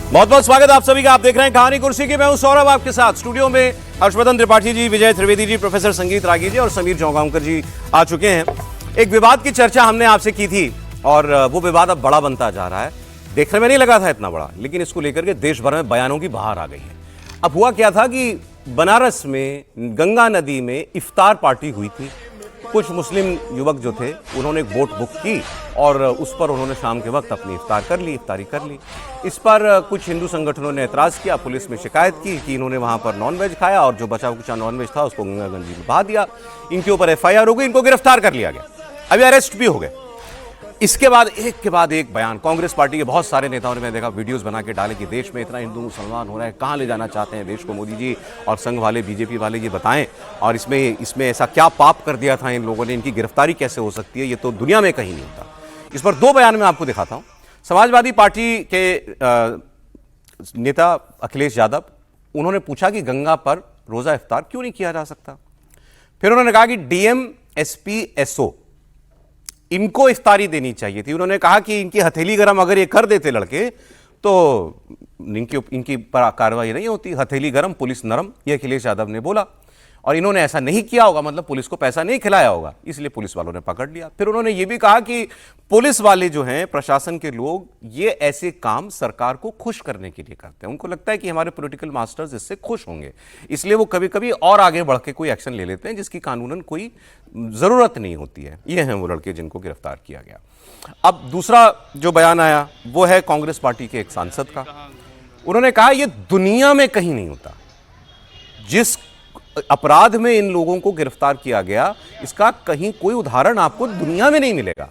बहुत बहुत स्वागत आप सभी का। आप देख रहे हैं कहानी कुर्सी की। मैं हूं सौरभ, आपके साथ स्टूडियो में हर्षवर्धन त्रिपाठी जी, विजय त्रिवेदी जी, प्रोफेसर संगीत रागी जी और समीर चौगांवकर जी आ चुके हैं। एक विवाद की चर्चा हमने आपसे की थी और वो विवाद अब बड़ा बनता जा रहा है। देखने में नहीं लगा था इतना बड़ा, लेकिन इसको लेकर के देश भर में बयानों की बहार आ गई है। अब हुआ क्या था कि बनारस में गंगा नदी में इफ्तार पार्टी हुई थी। कुछ मुस्लिम युवक जो थे उन्होंने एक बोट बुक की और उस पर उन्होंने शाम के वक्त अपनी इफ्तारी कर ली। इस पर कुछ हिंदू संगठनों ने एतराज़ किया, पुलिस में शिकायत की कि इन्होंने वहां पर नॉनवेज खाया और जो बचा कुछ नॉनवेज था उसको गंगा नदी में बहा दिया। इनके ऊपर एफआईआर हो गई, इनको गिरफ्तार कर लिया गया, अभी अरेस्ट भी हो गए। इसके बाद एक के बाद एक बयान कांग्रेस पार्टी के बहुत सारे नेताओं ने, मैं देखा वीडियोस बना के डाले कि देश में इतना हिंदू मुसलमान हो रहा है, कहाँ ले जाना चाहते हैं देश को मोदी जी और संघ वाले बीजेपी वाले, ये बताएं। और इसमें ऐसा क्या पाप कर दिया था इन लोगों ने, इनकी गिरफ्तारी कैसे हो सकती है, ये तो दुनिया में कहीं नहीं होता। इस पर दो बयान मैं आपको दिखाता हूँ। समाजवादी पार्टी के नेता अखिलेश यादव, उन्होंने पूछा कि गंगा पर रोजा इफ्तार क्यों नहीं किया जा सकता। फिर उन्होंने कहा कि डीएम, एसपी, एसओ इनको इफ्तारी देनी चाहिए थी। उन्होंने कहा कि इनकी हथेली गरम अगर ये कर देते लड़के तो इनकी पर कार्रवाई नहीं होती। हथेली गरम पुलिस नरम, ये अखिलेश यादव ने बोला। और इन्होंने ऐसा नहीं किया होगा, मतलब पुलिस को पैसा नहीं खिलाया होगा, इसलिए पुलिस वालों ने पकड़ लिया। फिर उन्होंने ये भी कहा कि पुलिस वाले जो हैं, प्रशासन के लोग, ये ऐसे काम सरकार को खुश करने के लिए करते हैं। उनको लगता है कि हमारे पॉलिटिकल मास्टर्स इससे खुश होंगे, इसलिए वो कभी कभी और आगे बढ़ के कोई एक्शन ले लेते हैं जिसकी कानूनन कोई जरूरत नहीं होती है। ये हैं वो लड़के जिनको गिरफ्तार किया गया। अब दूसरा जो बयान आया वो है कांग्रेस पार्टी के एक सांसद का। उन्होंने कहा यह दुनिया में कहीं नहीं होता। जिस अपराध में इन लोगों को गिरफ्तार किया गया, इसका कहीं कोई उदाहरण आपको दुनिया में नहीं मिलेगा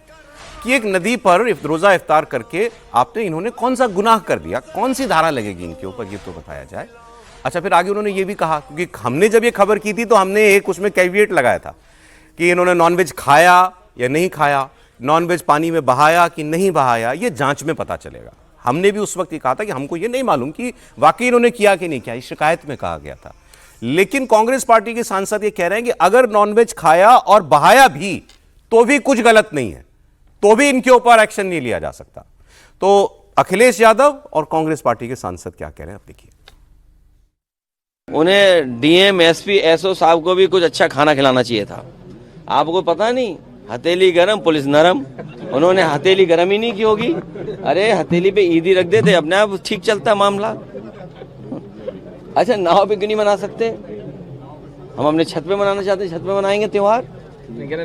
कि एक नदी पर रोजा इफ्तार करके इन्होंने कौन सा गुनाह कर दिया, कौन सी धारा लगेगी इनके ऊपर, ये तो बताया जाए। अच्छा, फिर आगे उन्होंने ये भी कहा, क्योंकि हमने जब ये खबर की थी तो हमने एक उसमें कैविएट लगाया था कि इन्होंने नॉनवेज खाया या नहीं खाया, नॉनवेज पानी में बहाया कि नहीं बहाया, ये जांच में पता चलेगा। हमने भी उस वक्त ये कहा था कि हमको ये नहीं मालूम कि वाकई इन्होंने किया कि नहीं किया, इस शिकायत में कहा गया था। लेकिन कांग्रेस पार्टी के सांसद ये कह रहे हैं कि अगर नॉनवेज खाया और बहाया भी तो भी कुछ गलत नहीं है, तो भी इनके ऊपर एक्शन नहीं लिया जा सकता। तो अखिलेश यादव और कांग्रेस पार्टी के सांसद क्या कह रहे हैं, अब देखिए। उन्हें डीएम, एसपी, एसओ साहब को भी कुछ अच्छा खाना खिलाना चाहिए था। आपको पता नहीं, हथेली गरम पुलिस नरम। उन्होंने हथेली गरम ही नहीं की होगी। अरे हथेली पे ईदी रख देते, अपने आप ठीक चलता मामला। अच्छा, नाव पे क्यों नहीं मना सकते? हम अपने छत पे मनाना चाहते हैं, छत पे मनाएंगे त्योहार।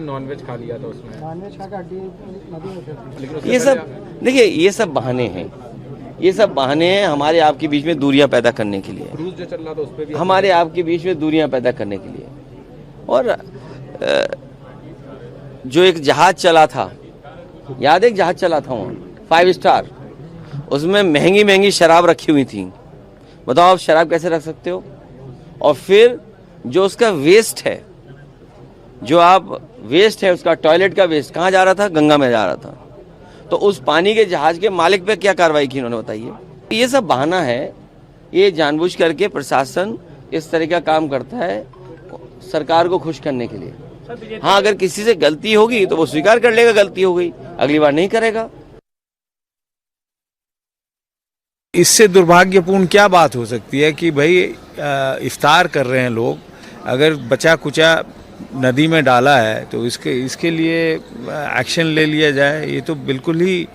नॉनवेज खा लिया था उसमें, नॉनवेज खा के ये सब देखिए, ये सब बहाने हैं, ये सब बहाने हैं हमारे आपके बीच में दूरियां पैदा करने के लिए। क्रूज जो चल रहा था उस पे भी हमारे आपके बीच में दूरियां पैदा करने के लिए। और जो एक जहाज चला था, याद है, एक जहाज चला था वहाँ 5 स्टार, उसमें महंगी महंगी शराब रखी हुई थी। बताओ आप शराब कैसे रख सकते हो? और फिर जो उसका वेस्ट है, जो आप वेस्ट है उसका, टॉयलेट का वेस्ट कहाँ जा रहा था? गंगा में जा रहा था। तो उस पानी के जहाज के मालिक पे क्या कार्रवाई की उन्होंने, बताइए। ये सब बहाना है, ये जानबूझ करके प्रशासन इस तरह का काम करता है सरकार को खुश करने के लिए। हाँ, अगर किसी से गलती होगी तो वो स्वीकार कर लेगा गलती हो गई, अगली बार नहीं करेगा। इससे दुर्भाग्यपूर्ण क्या बात हो सकती है कि भाई इफ्तार कर रहे हैं लोग, अगर बचा कुचा नदी में डाला है तो इसके लिए एक्शन ले लिया जाए। ये तो बिल्कुल ही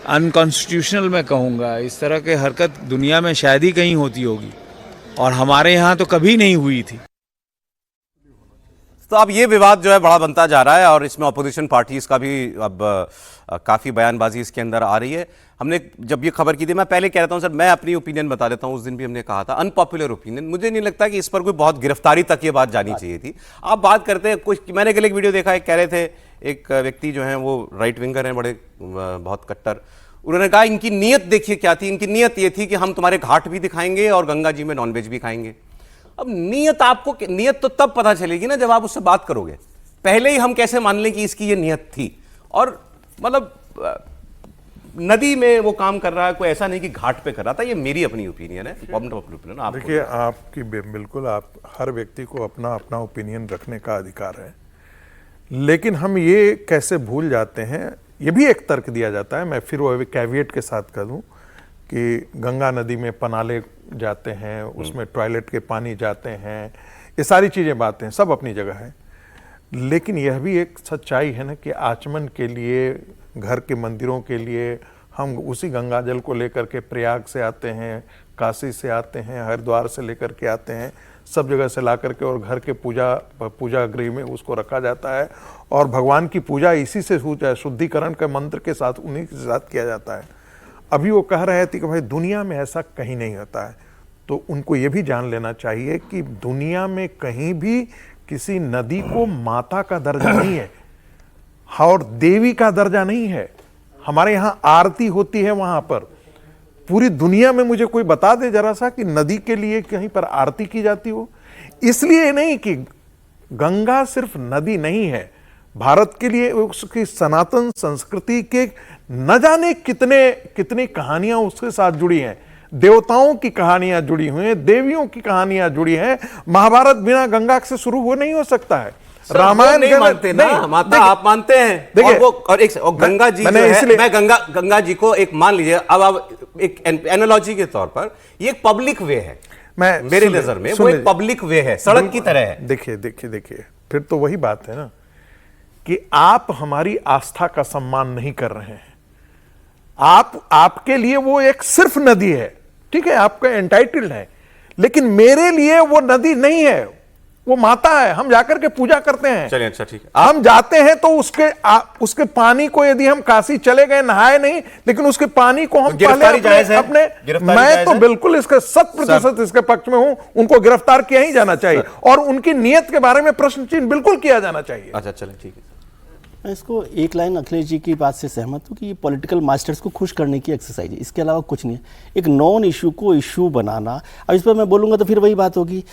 अनकॉन्स्टिट्यूशनल मैं कहूँगा। इस तरह की हरकत दुनिया में शायद ही कहीं होती होगी और हमारे यहाँ तो कभी नहीं हुई थी। तो अब ये विवाद जो है बड़ा बनता जा रहा है और इसमें अपोजिशन पार्टीज का भी अब काफ़ी बयानबाजी इसके अंदर आ रही है। हमने जब ये खबर की थी, मैं पहले कह रहा हूँ सर, मैं अपनी ओपिनियन बता देता हूँ, उस दिन भी हमने कहा था अनपॉपुलर ओपिनियन, मुझे नहीं लगता कि इस पर कोई बहुत गिरफ्तारी तक ये बात जानी चाहिए थी। आप बात करते हैं कुछ, मैंने कल एक वीडियो देखा, एक कह रहे थे, एक व्यक्ति जो है वो राइट विंगर हैं, बड़े बहुत कट्टर, उन्होंने कहा इनकी नीयत देखिए क्या थी, इनकी नीयत ये थी कि हम तुम्हारे घाट भी दिखाएंगे और गंगा जी में नॉनवेज भी खाएंगे। अब नीयत तो तब पता चलेगी ना जब आप उससे बात करोगे। पहले ही हम कैसे मान लें कि इसकी ये नीयत थी? और मतलब नदी में वो काम कर रहा है, कोई ऐसा नहीं कि घाट पे कर रहा था। ये मेरी अपनी ओपिनियन है। देखिए, आपकी बिल्कुल, आप हर व्यक्ति को अपना अपना ओपिनियन रखने का अधिकार है, लेकिन हम ये कैसे भूल जाते हैं, ये भी एक तर्क दिया जाता है, मैं फिर वो कैविएट के साथ कर दूं कि गंगा नदी में पनाले जाते हैं, उसमें टॉयलेट के पानी जाते हैं, ये सारी चीज़ें बातें सब अपनी जगह है। लेकिन यह भी एक सच्चाई है ना कि आचमन के लिए, घर के मंदिरों के लिए हम उसी गंगा जल को लेकर के प्रयाग से आते हैं, काशी से आते हैं, हरिद्वार से लेकर के आते हैं, सब जगह से ला करके और घर के पूजा गृह में उसको रखा जाता है और भगवान की पूजा इसी से शुद्धिकरण के मंत्र के साथ, उन्हीं के साथ किया जाता है। अभी वो कह रहे थे कि भाई दुनिया में ऐसा कहीं नहीं होता है, तो उनको ये भी जान लेना चाहिए कि दुनिया में कहीं भी किसी नदी को माता का दर्जा नहीं है और देवी का दर्जा नहीं है। हमारे यहाँ आरती होती है, वहां पर पूरी दुनिया में मुझे कोई बता दे जरा सा कि नदी के लिए कहीं पर आरती की जाती हो। इसलिए नहीं कि गंगा सिर्फ नदी नहीं है, भारत के लिए उसकी सनातन संस्कृति के न जाने कितने कितनी कहानियां उसके साथ जुड़ी हैं। देवताओं की कहानियां जुड़ी हुई हैं, देवियों की कहानियां जुड़ी हैं। महाभारत बिना गंगा से शुरू हो नहीं हो सकता है। रामायण नहीं मानते ना, माता आप मानते हैं। देखिए, और गंगा जी जो है, मैं गंगा जी को एक मान लीजिए, अब आप एक एनालॉजी के तौर पर, ये एक पब्लिक वे है। मेरी नजर में वो एक पब्लिक वे है, सड़क की तरह है। देखिए फिर तो वही बात है ना कि आप हमारी आस्था का सम्मान नहीं कर रहे हैं। आपके लिए वो एक सिर्फ नदी है, ठीक है, आपका एंटाइटल्ड है, लेकिन मेरे लिए वो नदी नहीं है, वो माता है। हम जाकर के पूजा करते हैं। चलिए, अच्छा ठीक है। हम जाते हैं तो उसके पानी को, यदि हम काशी चले गए, नहाए नहीं, लेकिन उसके पानी को हम पहले अपने मैं तो बिल्कुल इसके 100% इसके पक्ष में हूं। उनको गिरफ्तार किया ही जाना चाहिए और उनकी नीयत के बारे में प्रश्न चिन्ह बिल्कुल किया जाना चाहिए। अच्छा चलिए ठीक है। मैं इसको एक लाइन अखिलेश जी की बात से सहमत हूँ कि ये पॉलिटिकल मास्टर्स को खुश करने की एक्सरसाइज है, इसके अलावा कुछ नहीं है। एक नॉन इशू को इशू बनाना, अब इस पर मैं बोलूँगा तो फिर वही बात होगी,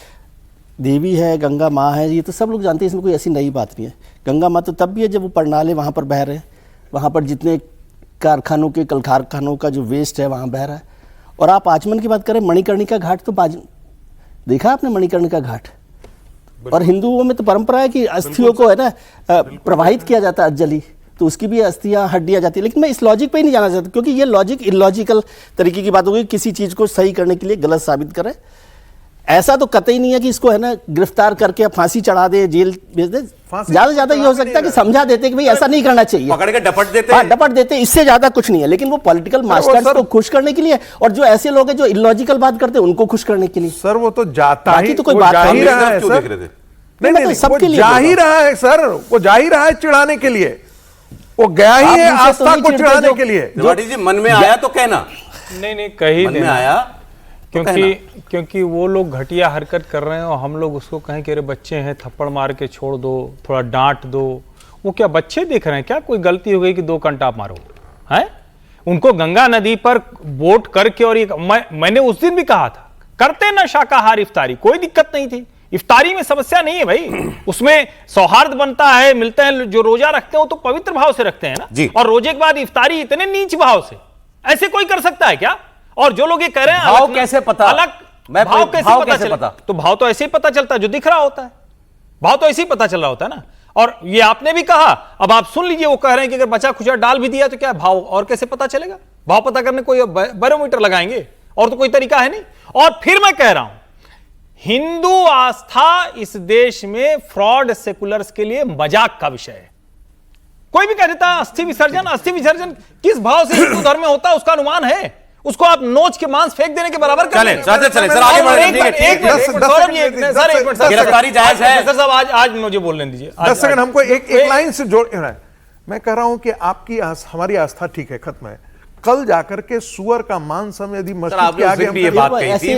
देवी है, गंगा माँ है, ये तो सब लोग जानते हैं, इसमें कोई ऐसी नई बात नहीं है। गंगा माँ तो तब भी है जब वो परनाले वहाँ पर बह रहे हैं, वहाँ पर जितने कारखानों के, कल कारखानों का जो वेस्ट है वहाँ बह रहा है। और आप आचमन की बात करें, मणिकर्णिका घाट तो देखा आपने मणिकर्णिका घाट? और हिंदुओं में तो परंपरा है कि अस्थियों को है ना प्रवाहित किया जाता है अंजलि, तो उसकी भी अस्थियां हड्डियां जाती है। लेकिन मैं इस लॉजिक पे ही नहीं जाना चाहता, क्योंकि ये लॉजिक इलॉजिकल तरीके की बात होगी, किसी चीज को सही करने के लिए गलत साबित करे। ऐसा तो कतई नहीं है कि इसको है ना गिरफ्तार करके फांसी चढ़ा दे, जेल भेज दे। ज्यादा से ज्यादा ये हो सकता है कि समझा देते कि भाई ऐसा नहीं करना चाहिए, पकड़ के डपट देते। हाँ, डपट देते, इससे ज्यादा कुछ नहीं है। लेकिन वो पॉलिटिकल मास्टर्स को खुश करने के लिए, और जो ऐसे लोग हैं जो इलॉजिकल बात करते हैं उनको खुश करने के लिए। सर वो तो जाता ही, तो कोई बात नहीं रहा है सर। नहीं, सबके लिए जा ही रहा है सर, वो जा ही रहा है चिढ़ाने के लिए, वो गया ही है आस्था को चिढ़ाने के लिए। त्रिपाठी जी मन में आया तो कहना, नहीं कहीं मन में आया क्योंकि वो लोग घटिया हरकत कर रहे हैं और हम लोग उसको कहें कि अरे बच्चे हैं, थप्पड़ मार के छोड़ दो, थोड़ा डांट दो। वो क्या बच्चे देख रहे हैं क्या? कोई गलती हो गई कि 2 घंटा मारो है? उनको गंगा नदी पर बोट करके, और मैंने उस दिन भी कहा था, करते ना शाकाहार इफ्तारी, कोई दिक्कत नहीं थी। इफ्तारी में समस्या नहीं है भाई, उसमें सौहार्द बनता है, मिलते हैं। जो रोजा रखते हो तो पवित्र भाव से रखते हैं ना, और रोजे के बाद इफ्तारी इतने नीच भाव से ऐसे कोई कर सकता है क्या? और जो लोग ये कह रहे हैं भाव कैसे पता, अलग भाव कैसे पता? तो भाव तो ऐसे ही पता चलता है जो दिख रहा होता है, भाव तो ऐसे ही पता चल रहा होता है ना। और ये आपने भी कहा, अब आप सुन लीजिए, वो कह रहे हैं कि अगर बचा खुचा डाल भी दिया तो क्या भाव और कैसे पता चलेगा? भाव पता करने कोई बैरोमीटर लगाएंगे और तो कोई तरीका है नहीं। और फिर मैं कह रहा हूं, हिंदू आस्था इस देश में फ्रॉड सेकुलर्स के लिए मजाक का विषय है। कोई भी कह देता है अस्थि विसर्जन किस भाव से हिंदू धर्म में होता है उसका अनुमान है, उसको आप नोच के मांस फेंक देने के बराबर कर चले सर आगे बढ़े। गिरफ्तारी जायज है सर साहब, आज मुझे बोलने दीजिए 10 सेकंड। हमको एक लाइन से जोड़, मैं कह रहा हूं कि आपकी हमारी आस्था ठीक है, खत्म है। कल जाकर के सुअर का मांस हम यदि मस्जिद के आगे ये बात कही थी,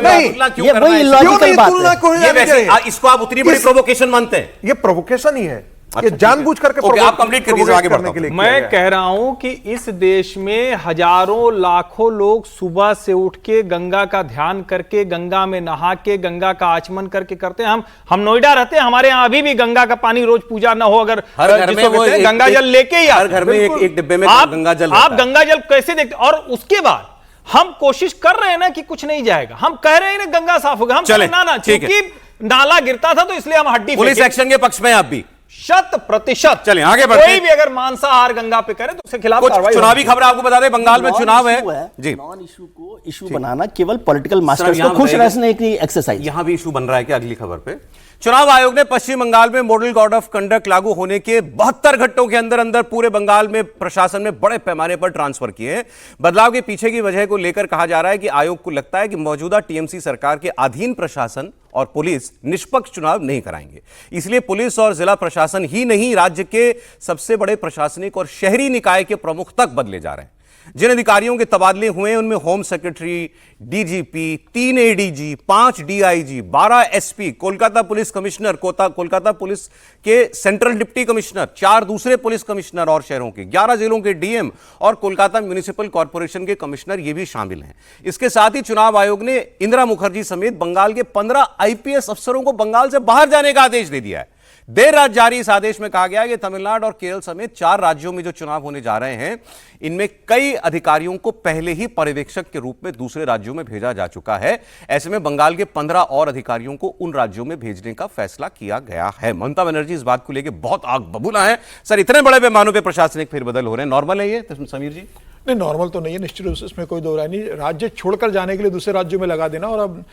इसको आप उतनी बड़ी प्रोवोकेशन मानते हैं? ये प्रोवोकेशन ही है, ये जानबूझ करके आप कंप्लीट कर दीजिए, आगे बढ़ता हूं। मैं कह रहा हूं कि इस देश में हजारों लाखों लोग सुबह से उठ के गंगा का ध्यान करके, गंगा में नहा के, गंगा का आचमन करके करते हैं। हम नोएडा रहते हैं, हमारे यहाँ अभी भी गंगा का पानी रोज पूजा ना हो, अगर हर घर में वो गंगा जल लेके ही हर घर में एक डिब्बे में गंगा जल, आप गंगा जल कैसे देखते? और उसके बाद हम कोशिश कर रहे हैं ना कि कुछ नहीं जाएगा, हम कह रहे हैं ना गंगा साफ होगा, हम ना क्योंकि नाला गिरता था तो इसलिए हम हड्डी, पुलिस एक्शन के पक्ष में आप भी 100%। चलिए, आगे बढ़ते कोई हैं। भी अगर मांसाहार गंगा पे करे तो उसके खिलाफ कुछ कार्रवाई चुनावी होगी। खबर आपको बता दें, बंगाल में चुनाव है जी। नॉन इशू को इशू बनाना केवल पॉलिटिकल मास्टर्स यहाँ को खुश बताइए। रखने की एक्सरसाइज। यहां भी इशू बन रहा है क्या? अगली खबर पे, चुनाव आयोग ने पश्चिम बंगाल में मॉडल कोड ऑफ कंडक्ट लागू होने के 72 घंटों के अंदर अंदर पूरे बंगाल में प्रशासन में बड़े पैमाने पर ट्रांसफर किए हैं। बदलाव के पीछे की वजह को लेकर कहा जा रहा है कि आयोग को लगता है कि मौजूदा टीएमसी सरकार के अधीन प्रशासन और पुलिस निष्पक्ष चुनाव नहीं कराएंगे, इसलिए पुलिस और जिला प्रशासन ही नहीं, राज्य के सबसे बड़े प्रशासनिक और शहरी निकाय के प्रमुख तक बदले जा रहे हैं। जिन अधिकारियों के तबादले हुए हैं उनमें home secretary, DGP, 3 ADG, 5 DIG, 12 SP, Kolkata police commissioner, Kolkata police के सेंट्रल डिप्टी कमिश्नर, 4 दूसरे पुलिस कमिश्नर और शहरों के, 11 जिलों के डीएम और कोलकाता म्युनिसिपल कॉर्पोरेशन के कमिश्नर ये भी शामिल हैं। इसके साथ ही चुनाव आयोग ने इंदिरा मुखर्जी समेत बंगाल के 15 आईपीएस अफसरों को बंगाल से बाहर जाने का आदेश दे दिया है। देर रात जारी इस आदेश में कहा गया है कि तमिलनाडु और केरल समेत 4 राज्यों में जो चुनाव होने जा रहे हैं, इनमें कई अधिकारियों को पहले ही पर्यवेक्षक के रूप में दूसरे राज्यों में भेजा जा चुका है। ऐसे में बंगाल के 15 और अधिकारियों को उन राज्यों में भेजने का फैसला किया गया है। ममता बनर्जी इस बात को लेकर बहुत आग बबूला है। सर, इतने बड़े पैमानों पर प्रशासनिक फेरबदल हो रहे हैं, नॉर्मल है ये समीर जी? नहीं, नॉर्मल तो नहीं है, निश्चित रूप से इसमें कोई दो राय नहीं। राज्य छोड़कर जाने के लिए दूसरे राज्यों में लगा देना। और अब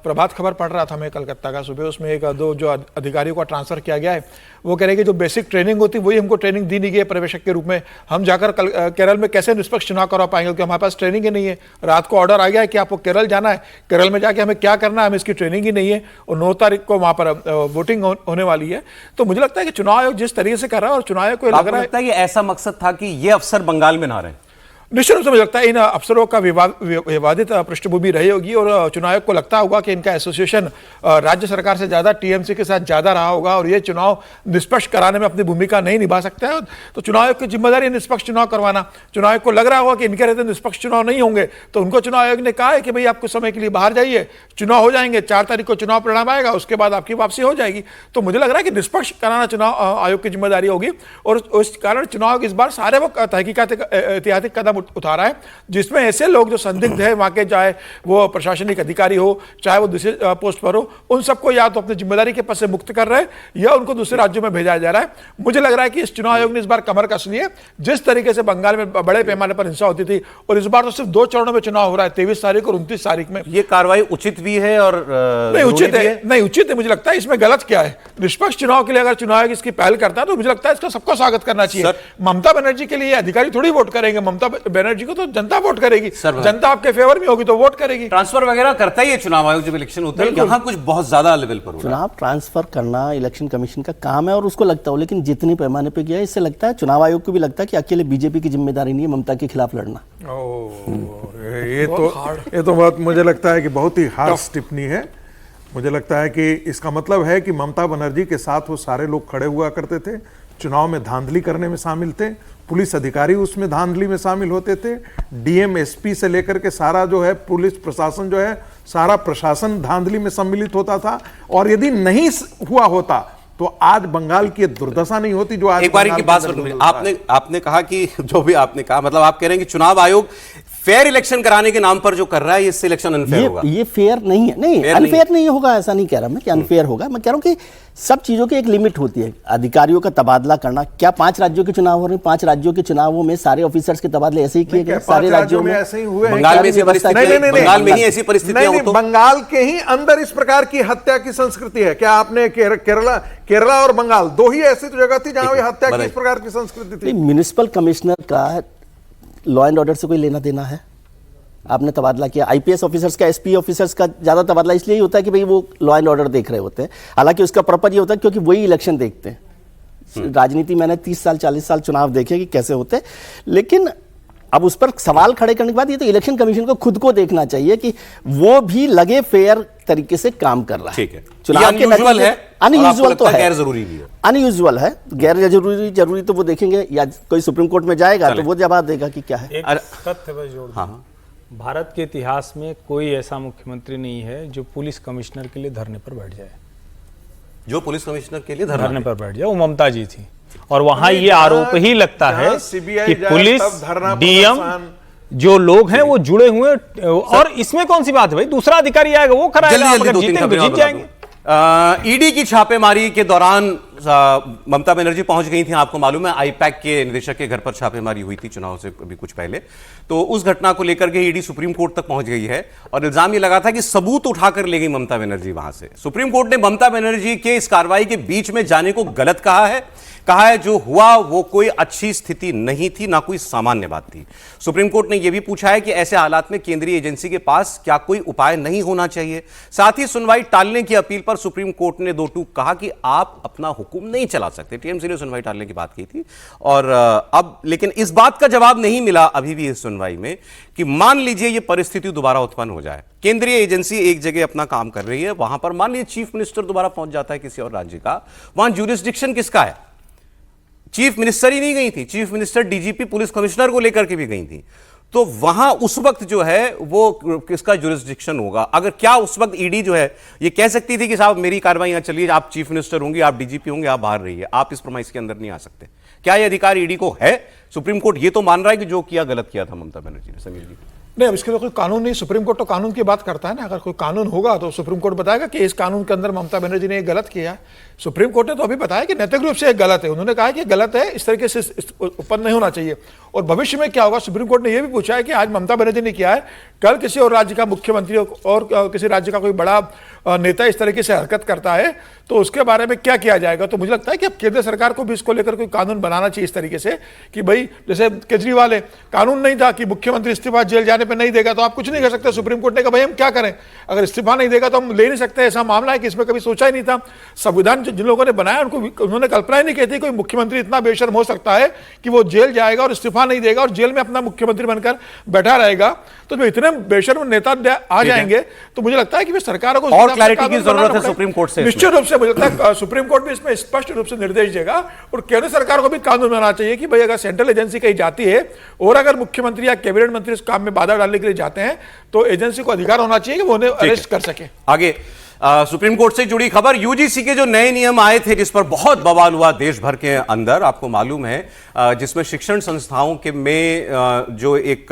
प्रभात खबर पढ़ रहा था मैं कलकत्ता का सुबह, उसमें एक दो जो अधिकारियों का ट्रांसफर किया गया है, वो कह रहे कि जो बेसिक ट्रेनिंग होती है वही हमको ट्रेनिंग दी नहीं गई है पर्यवेक्षक के रूप में। हम जाकर केरल में कैसे निष्पक्ष चुनाव करवा पाएंगे, क्योंकि हमारे पास ट्रेनिंग ही नहीं है। रात को ऑर्डर आ गया है कि आपको केरल जाना है, केरल में जाके हमें क्या करना है, हमें इसकी ट्रेनिंग ही नहीं है। और 9 तारीख को वहाँ पर वोटिंग होने वाली है। तो मुझे लगता है कि चुनाव आयोग जिस तरीके से कर रहा है, और चुनाव आयोग को लग रहा है कि ऐसा मकसद था कि ये अफसर बंगाल में ना रहे। निश्चित रूप से मुझे लगता है इन अफसरों का विवादित पृष्ठभूमि रही होगी, और चुनाव आयोग को लगता होगा कि इनका एसोसिएशन राज्य सरकार से ज़्यादा टीएमसी के साथ ज़्यादा रहा होगा, और ये चुनाव निष्पक्ष कराने में अपनी भूमिका नहीं निभा सकता है। तो चुनाव आयोग की जिम्मेदारी है निष्पक्ष चुनाव करवाना। चुनाव आयोग को लग रहा होगा कि इनके रहते निष्पक्ष चुनाव नहीं होंगे, तो उनको चुनाव आयोग ने कहा है कि भाई आप कुछ समय के लिए बाहर जाइए, चुनाव हो जाएंगे, 4 तारीख को चुनाव परिणाम आएगा, उसके बाद आपकी वापसी हो जाएगी। तो मुझे लग रहा है कि निष्पक्ष कराना चुनाव आयोग की जिम्मेदारी होगी, और उस कारण चुनाव आयोग इस बार सारे वो ऐतिहासिक कदम उठा रहा है, जिसमें ऐसे लोग जो संदिग्ध है वहां के, चाहे वो प्रशासनिक अधिकारी हो, चाहे वो दूसरे पोस्ट पर हो, उन सबको या तो अपनी जिम्मेदारी के पद से मुक्त कर रहे हैं या उनको दूसरे राज्यों में भेजा जा रहा है। मुझे लग रहा है कि इस चुनाव आयोग ने इस बार कमर कस ली है। जिस तरीके से बंगाल में बड़े पैमाने पर हिंसा होती थी, और इस बार तो सिर्फ 2 चरणों में चुनाव हो रहा है, 23 तारीख और 29 तारीख में। ये कार्रवाई उचित भी है और नहीं उचित है, नहीं उचित है। मुझे लगता है इसमें गलत क्या है। निष्पक्ष चुनाव के लिए अगर चुनाव आयोग इसकी पहल करता है तो मुझे लगता है इसका सबको स्वागत करना चाहिए। ममता बनर्जी के लिए अधिकारी थोड़ी वोट करेंगे, ममता बनर्जी को तो जनता वोट करेगी, जनता आपके फेवर में होगी तो वोट करेगी। ट्रांसफर वगैरह करता ही है चुनाव आयोग जब इलेक्शन होता है, यहाँ कुछ बहुत ज्यादा लेवल पर हो रहा है। चुनाव ट्रांसफर करना इलेक्शन कमीशन का काम है और उसको लगता हो, लेकिन जितने पैमाने पे किया है, इससे लगता है चुनाव आयोग को भी लगता है कि अकेले बीजेपी की जिम्मेदारी नहीं है ममता के खिलाफ लड़ना। ये तो बात मुझे लगता है कि बहुत ही हार्श टिप्पणी है। मुझे लगता है कि इसका मतलब है कि ममता बनर्जी के साथ वो सारे लोग खड़े हुआ करते थे, चुनाव में धांधली करने में शामिल थे, पुलिस अधिकारी उसमें धांधली में शामिल होते थे, डीएम एसपी से लेकर के सारा जो है पुलिस प्रशासन जो है, सारा प्रशासन धांधली में सम्मिलित होता था। और यदि नहीं हुआ होता तो आज बंगाल की दुर्दशा नहीं होती जो आज। एक बार की बात सुनो, आपने कहा कि जो भी आपने कहा, मतलब आप कह रहे हैं कि चुनाव आयोग फेयर इलेक्शन कराने के नाम पर जो कर रहा है, इससे इलेक्शन अनफेयर होगा। ये फेयर नहीं है, नहीं अनफेयर नहीं होगा, ऐसा नहीं कह रहा मैं कि अनफेयर होगा। मैं कह रहा हूं कि सब चीजों की एक लिमिट होती है। अधिकारियों का तबादला करना, क्या 5 राज्यों के चुनाव हो रहे हैं? 5 राज्यों के चुनावों में सारे ऑफिसर्स के तबादले ऐसे ही किए गए, सारे राज्यों में ऐसे ही हुए। बंगाल में ऐसी परिस्थितियां हो तो बंगाल के ही अंदर इस प्रकार की हत्या की संस्कृति है। क्या आपने केरला और बंगाल 2 ही ऐसी जगह थी जहां हत्या की इस प्रकार की संस्कृति थी? म्युनिसिपल कमिश्नर का लॉ एंड ऑर्डर से कोई लेना देना है? आपने तबादला किया, आईपीएस ऑफिसर्स का, एसपी ऑफिसर्स का ज्यादा तबादला इसलिए ही होता है कि भाई वो लॉ एंड ऑर्डर देख रहे होते हैं। हालांकि उसका पर्पज ये होता है क्योंकि वही इलेक्शन देखते हैं। राजनीति मैंने 30 साल 40 साल चुनाव देखे कि कैसे होते हैं, लेकिन अब उस पर सवाल खड़े करने के बाद ये तो इलेक्शन कमीशन को खुद को देखना चाहिए कि वो भी लगे फेयर तरीके से काम कर रहा है। ठीक है, चुनाव के अनयूजुअल है, अनयूजुअल तो है, गैर जरूरी भी है। अनयूजुअल है, गैर जरूरी तो वो देखेंगे, या कोई सुप्रीम कोर्ट में जाएगा तो वो जवाब देगा कि क्या है। एक तथ्य बस जोड़ दूं। भारत के इतिहास में कोई ऐसा मुख्यमंत्री नहीं है जो पुलिस कमिश्नर के लिए धरने पर बैठ जाए, जो पुलिस कमिश्नर के लिए धरने पर बैठ जाए। वो ममता जी थी, और वहां ये आरोप ही लगता है कि पुलिस, डीएम जो लोग हैं वो जुड़े हुए। और इसमें कौन सी बात है भाई, दूसरा अधिकारी आएगा वो कराएगा, अगर जीतेंगे तो जीत जाएंगे। ईडी की छापेमारी के दौरान ममता बनर्जी पहुंच गई थी, आपको मालूम है, आईपैक के निदेशक के घर पर छापेमारी हुई थी चुनाव से अभी कुछ पहले। तो उस घटना को लेकर के ईडी सुप्रीम कोर्ट तक पहुंच गई है और इल्जाम ये लगा था कि सबूत उठाकर ले गई ममता बनर्जी वहां से। सुप्रीम कोर्ट ने ममता बनर्जी के इस कार्रवाई के बीच में जाने को गलत कहा है जो हुआ वो कोई अच्छी स्थिति नहीं थी, ना कोई सामान्य बात थी। सुप्रीम कोर्ट ने यह भी पूछा है कि ऐसे हालात में केंद्रीय एजेंसी के पास क्या कोई उपाय नहीं होना चाहिए। साथ ही सुनवाई टालने की अपील पर सुप्रीम कोर्ट ने दो टूक कहा कि आप अपना हुक्म नहीं चला सकते। टीएमसी ने सुनवाई टालने की बात की थी और अब लेकिन इस बात का जवाब नहीं मिला अभी भी इस सुनवाई में कि मान लीजिए ये परिस्थिति दोबारा उत्पन्न हो जाए, केंद्रीय एजेंसी एक जगह अपना काम कर रही है, वहां पर मान लीजिए चीफ मिनिस्टर दोबारा पहुंच जाता है किसी और राज्य का, वहां ज्यूरिसडिक्शन किसका है? चीफ मिनिस्टर ही नहीं गई थी, chief minister DGP police commissioner को लेकर के भी गई थी। तो वहां उस वक्त जो है वो किसका जुरिस्डिक्शन होगा? अगर क्या उस वक्त ईडी जो है ये कह सकती थी कि साहब मेरी कार्रवाई यहां चलिए, आप चीफ मिनिस्टर होंगे, आप डीजीपी होंगे, आप बाहर रहिए, आप इस प्रमाइस के अंदर नहीं आ सकते? क्या यह अधिकार ईडी को है? सुप्रीम कोर्ट ये तो मान रहा है कि जो किया गलत किया था ममता बनर्जी ने। समीर जी, नहीं, अब इसके लिए कोई कानून नहीं, सुप्रीम कोर्ट तो कानून की बात करता है ना। अगर कोई कानून होगा तो सुप्रीम कोर्ट बताएगा कि इस कानून के अंदर ममता बनर्जी ने ये गलत किया है। सुप्रीम कोर्ट ने तो अभी बताया कि नैतिक रूप से ये गलत है, उन्होंने कहा कि गलत है, इस तरीके से उत्पन्न नहीं होना चाहिए। और भविष्य में क्या होगा, सुप्रीम कोर्ट ने यह भी पूछा है कि आज ममता बनर्जी ने किया है, कल किसी और राज्य का मुख्यमंत्री और किसी राज्य का कोई बड़ा नेता इस तरीके से हरकत करता है तो उसके बारे में क्या किया जाएगा। तो मुझे लगता है कि अब केंद्र सरकार को भी इसको लेकर कोई कानून बनाना चाहिए इस तरीके से कि भाई जैसे केजरीवाल है, कानून नहीं था कि मुख्यमंत्री इस्तीफा जेल जाने पर नहीं देगा तो आप कुछ नहीं कर सकते। सुप्रीम कोर्ट ने कहा भाई हम क्या करें, अगर इस्तीफा नहीं देगा तो हम ले नहीं सकते, ऐसा मामला है कि इसमें कभी सोचा ही नहीं था। संविधान जिन लोगों ने बनाया उन्होंने कल्पना ही नहीं की थी कोई मुख्यमंत्री इतना बेशर्म हो सकता है कि वो जेल जाएगा और इस्तीफा नहीं देगा और जेल में अपना मुख्यमंत्री बनकर बैठा रहेगा। तो जब इतने बेशर्म नेता आ जाएंगे तो मुझे लगता है कि सरकारों को और क्लैरिटी की जरूरत है सुप्रीम कोर्ट से। निश्चित रूप से मुझे लगता है सुप्रीम कोर्ट भी इसमें स्पष्ट रूप से निर्देश देगा और केंद्र सरकार को भी कानून बनाना चाहिए कि भाई अगर सेंट्रल एजेंसी कहीं जाती है और अगर मुख्यमंत्री या कैबिनेट मंत्री इस काम में बाधा डालने के लिए जाते हैं तो एजेंसी को अधिकार होना चाहिए कि वो उन्हें अरेस्ट कर सके। आगे सुप्रीम कोर्ट से जुड़ी खबर, यूजीसी के जो नए नियम आए थे जिस पर बहुत बवाल हुआ देश भर के अंदर, आपको मालूम है, जिसमें शिक्षण संस्थाओं के में जो एक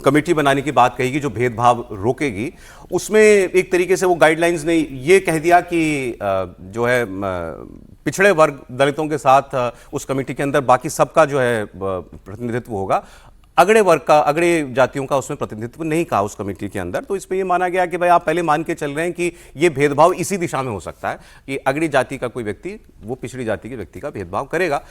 कमेटी बनाने की बात कही गई जो भेदभाव रोकेगी, उसमें एक तरीके से वो गाइडलाइंस ने ये कह दिया कि जो है पिछड़े वर्ग दलितों के साथ उस कमेटी के अंदर बाकी सबका जो है प्रतिनिधित्व होगा, अगड़े वर्ग का, अगड़े जातियों का उसमें प्रतिनिधित्व नहीं कहा उस कमेटी के अंदर। तो इसमें यह माना गया कि भाई आप पहले मान के चल रहे हैं कि यह भेदभाव इसी दिशा में हो सकता है कि अगड़ी जाति का कोई व्यक्ति वो पिछड़ी जाति के व्यक्ति का भेदभाव करेगा।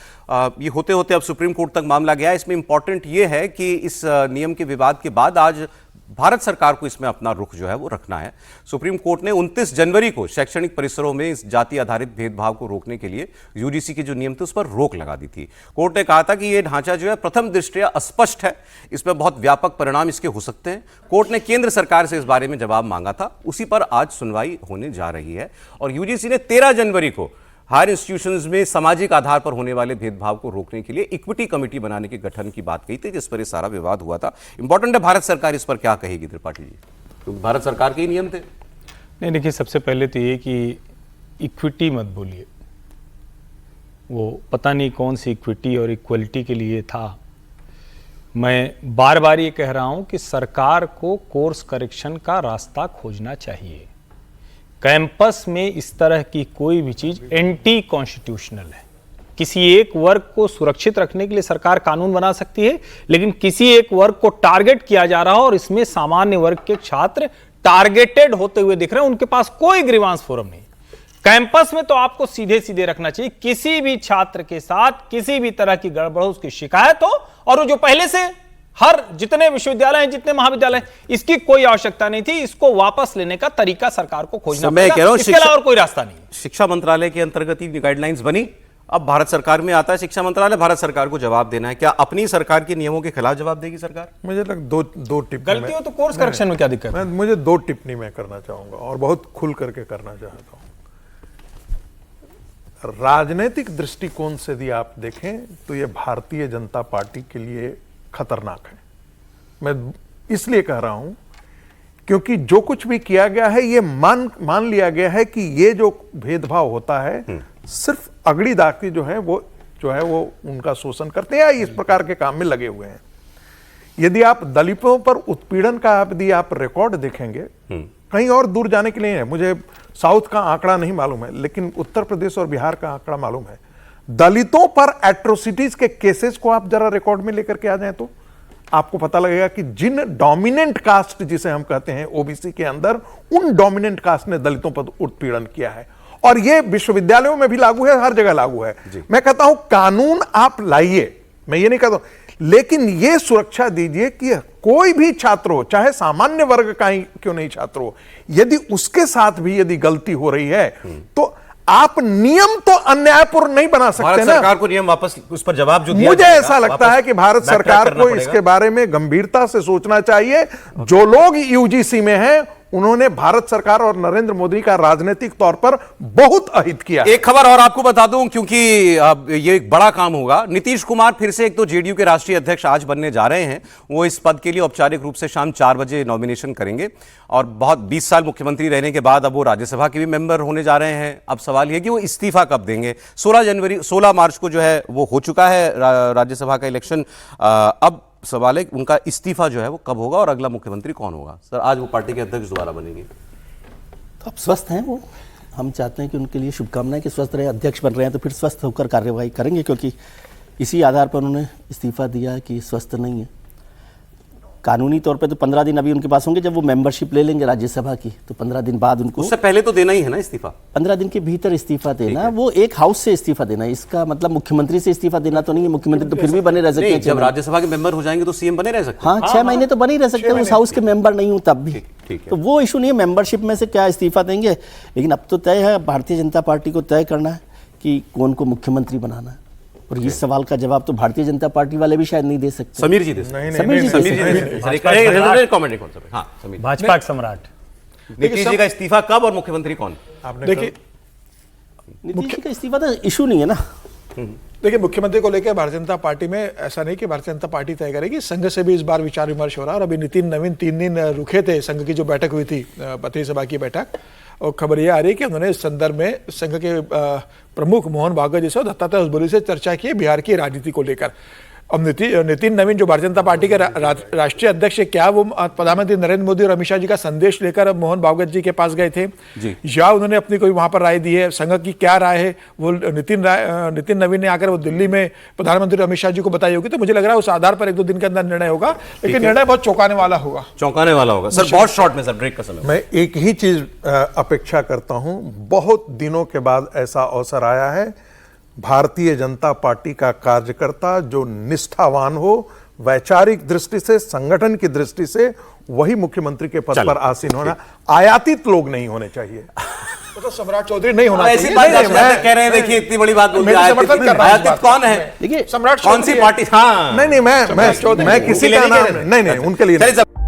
ये होते होते अब सुप्रीम कोर्ट तक मामला गया। इसमें इंपॉर्टेंट ये है कि इस नियम के विवाद के बाद आज भारत सरकार को इसमें अपना रुख जो है वो रखना है। सुप्रीम कोर्ट ने 29 जनवरी को शैक्षणिक परिसरों में इस जाति आधारित भेदभाव को रोकने के लिए यूजीसी के जो नियम थे उस पर रोक लगा दी थी। कोर्ट ने कहा था कि यह ढांचा जो है प्रथम दृष्टया अस्पष्ट है, इसमें बहुत व्यापक परिणाम इसके हो सकते हैं। कोर्ट ने केंद्र सरकार से इस बारे में जवाब मांगा था, उसी पर आज सुनवाई होने जा रही है। और यूजीसी ने 13 जनवरी को हायर इंस्टीट्यूशंस में सामाजिक आधार पर होने वाले भेदभाव को रोकने के लिए इक्विटी कमेटी बनाने के गठन की बात कही थी, जिस पर ये सारा विवाद हुआ था। इंपॉर्टेंट है भारत सरकार इस पर क्या कहेगी त्रिपाठी जी, क्योंकि भारत सरकार के ही नियम थे। नहीं, देखिए, सबसे पहले तो ये कि इक्विटी मत बोलिए, वो पता नहीं कौन सी इक्विटी और इक्वलिटी के लिए था। मैं बार बार ये कह रहा हूं कि सरकार को कोर्स करेक्शन का रास्ता खोजना चाहिए। कैंपस में इस तरह की कोई भी चीज एंटी कॉन्स्टिट्यूशनल है। किसी एक वर्ग को सुरक्षित रखने के लिए सरकार कानून बना सकती है, लेकिन किसी एक वर्ग को टारगेट किया जा रहा हो और इसमें सामान्य वर्ग के छात्र टारगेटेड होते हुए दिख रहे हैं, उनके पास कोई ग्रीवांस फोरम नहीं। कैंपस में तो आपको सीधे सीधे रखना चाहिए, किसी भी छात्र के साथ किसी भी तरह की गड़बड़ हो, उसकी शिकायत हो, और वो जो पहले से हर जितने विश्वविद्यालय हैं, जितने महाविद्यालय हैं, इसकी कोई आवश्यकता नहीं थी। इसको वापस लेने का तरीका सरकार को खोजना पड़ेगा, इसके अलावा और कोई रास्ता नहीं। शिक्षा मंत्रालय के अंतर्गत ही गाइडलाइंस बनी, अब भारत सरकार में आता है शिक्षा मंत्रालय, भारत सरकार को जवाब देना है। क्या अपनी सरकार के नियमों के खिलाफ जवाब देगी सरकार? मुझे लगता दो टिप्पणी, गलती हो तो कोर्स करेक्शन में क्या दिक्कत है? मुझे 2 टिप्पणी मैं करना चाहूंगा और बहुत खुल करके करना चाहता हूं। राजनीतिक दृष्टिकोण से यदि आप देखें तो यह भारतीय जनता पार्टी के लिए खतरनाक है। मैं इसलिए कह रहा हूं क्योंकि जो कुछ भी किया गया है ये मान लिया गया है कि ये जो भेदभाव होता है सिर्फ अगड़ी दागती जो है वो उनका शोषण करते हैं या इस प्रकार के काम में लगे हुए हैं। यदि आप दलितों पर उत्पीड़न का यदि आप रिकॉर्ड देखेंगे, कहीं और दूर जाने के लिए है, मुझे साउथ का आंकड़ा नहीं मालूम है, लेकिन उत्तर प्रदेश और बिहार का आंकड़ा मालूम है। दलितों पर एट्रोसिटीज के केसेस को आप जरा रिकॉर्ड में लेकर के आ जाएं तो आपको पता लगेगा कि जिन डोमिनेंट कास्ट जिसे हम कहते हैं ओबीसी के अंदर, उन डोमिनेंट कास्ट ने दलितों पर उत्पीड़न किया है। और यह विश्वविद्यालयों में भी लागू है, हर जगह लागू है। मैं कहता हूं कानून आप लाइए, मैं ये नहीं कहता, लेकिन यह सुरक्षा दीजिए कि कोई भी छात्र हो, चाहे सामान्य वर्ग का ही क्यों नहीं छात्र हो, यदि उसके साथ भी यदि गलती हो रही है तो आप नियम तो अन्यायपूर्ण नहीं बना सकते भारत ना। सरकार को नियम वापस उस पर जवाब जो दिया मुझे जाएगा, ऐसा लगता वापस है कि भारत बैकट्रैक सरकार करना को पड़ेगा। इसके बारे में गंभीरता से सोचना चाहिए। जो लोग यूजीसी में हैं उन्होंने भारत सरकार और नरेंद्र मोदी का राजनीतिक तौर पर बहुत अहित किया। एक खबर और आपको बता दूं, क्योंकि अब ये एक बड़ा काम होगा। नीतीश कुमार फिर से एक तो जेडीयू के राष्ट्रीय अध्यक्ष आज बनने जा रहे हैं। वो इस पद के लिए औपचारिक रूप से शाम 4 बजे नॉमिनेशन करेंगे और बहुत 20 साल मुख्यमंत्री रहने के बाद अब वो राज्यसभा के भी मेंबर होने जा रहे हैं। अब सवाल यह कि वो इस्तीफा कब देंगे। 16 मार्च को जो है वो हो चुका है राज्यसभा का इलेक्शन। अब सवाल है उनका इस्तीफा जो है वो कब होगा और अगला मुख्यमंत्री कौन होगा। सर, आज वो पार्टी के अध्यक्ष दोबारा बनेंगे। तो अब स्वस्थ हैं वो, हम चाहते हैं कि उनके लिए शुभकामनाएं कि स्वस्थ रहे। अध्यक्ष बन रहे हैं तो फिर स्वस्थ होकर कार्यवाही करेंगे, क्योंकि इसी आधार पर उन्होंने इस्तीफा दिया कि स्वस्थ नहीं है। कानूनी तौर पे तो 15 दिन अभी उनके पास होंगे, जब वो मेंबरशिप ले लेंगे राज्यसभा की तो 15 दिन बाद उनको, उससे पहले तो देना ही है ना इस्तीफा। 15 दिन के भीतर इस्तीफा देना, वो एक हाउस से इस्तीफा देना। इसका मतलब मुख्यमंत्री से इस्तीफा देना तो नहीं है, मुख्यमंत्री तो फिर भी बने रह सकते नहीं, हैं। जब राज्यसभा के मेंबर हो जाएंगे तो सीएम बने रह सकते हैं। हाँ, 6 महीने तो बने ही रह सकते हैं, उस हाउस के मेंबर नहीं हूं तब भी। ठीक है। तो वो इशू नहीं है, मेंबरशिप में से क्या इस्तीफा देंगे। लेकिन अब तो तय है, भारतीय जनता पार्टी को तय करना है कि कौन को मुख्यमंत्री बनाना है। और इस सवाल का जवाब तो भारतीय जनता पार्टी वाले भी शायद नहीं दे सकते। समीर जी दे सकते हैं। समीर जी दे सकते हैं। हाँ, समीर। भाजपा के सम्राट नीतीश जी का इस्तीफा कब और मुख्यमंत्री कौन? देखिए नीतीश जी का इस्तीफा तो इशू नहीं है ना। देखिए, मुख्यमंत्री को लेकर भारतीय जनता पार्टी में ऐसा नहीं कि भारतीय जनता पार्टी तय करेगी, संघ से भी इस बार विचार विमर्श हो रहा है। और अभी नितिन नवीन 3 दिन रुके थे, संघ की जो बैठक हुई थी, पत्री सभा की बैठक, और खबर ये आ रही है कि उन्होंने इस संदर्भ में संघ के प्रमुख मोहन भागवत जी से, दत्तात्रेय होसबोले से चर्चा की बिहार की राजनीति को लेकर। अब नितिन नवीन जो भारतीय जनता पार्टी के राष्ट्रीय अध्यक्ष है, क्या वो प्रधानमंत्री नरेंद्र मोदी और अमित शाह जी का संदेश लेकर मोहन भागवत जी के पास गए थे या उन्होंने अपनी कोई वहां पर राय दी है? संघ की क्या राय है वो नितिन नवीन ने आकर वो दिल्ली में प्रधानमंत्री अमित शाह जी को बताई होगी। तो मुझे लग रहा है उस आधार पर 1-2 दिन के अंदर निर्णय होगा, लेकिन निर्णय बहुत चौंकाने वाला होगा। चौंकाने वाला होगा सर, बहुत शॉर्ट में सर, ब्रेक का समय। मैं एक ही चीज अपेक्षा करता हूं, बहुत दिनों के बाद ऐसा अवसर आया है, भारतीय जनता पार्टी का कार्यकर्ता जो निष्ठावान हो, वैचारिक दृष्टि से, संगठन की दृष्टि से, वही मुख्यमंत्री के पद पर आसीन होना। आयातित लोग नहीं होने चाहिए। तो सम्राट चौधरी नहीं होना ऐसी चाहिए। बात नहीं, आप कह रहे हैं, देखिए इतनी बड़ी बात बोल दी। मैं समर्थन कर रहा हूं इस आयातित बात कौन है? देखिए, सम्राट कौन सी चौधरी है। पार्टी? हाँ, नहीं, मैं किसी का नाम नहीं, उनके लिए नहीं।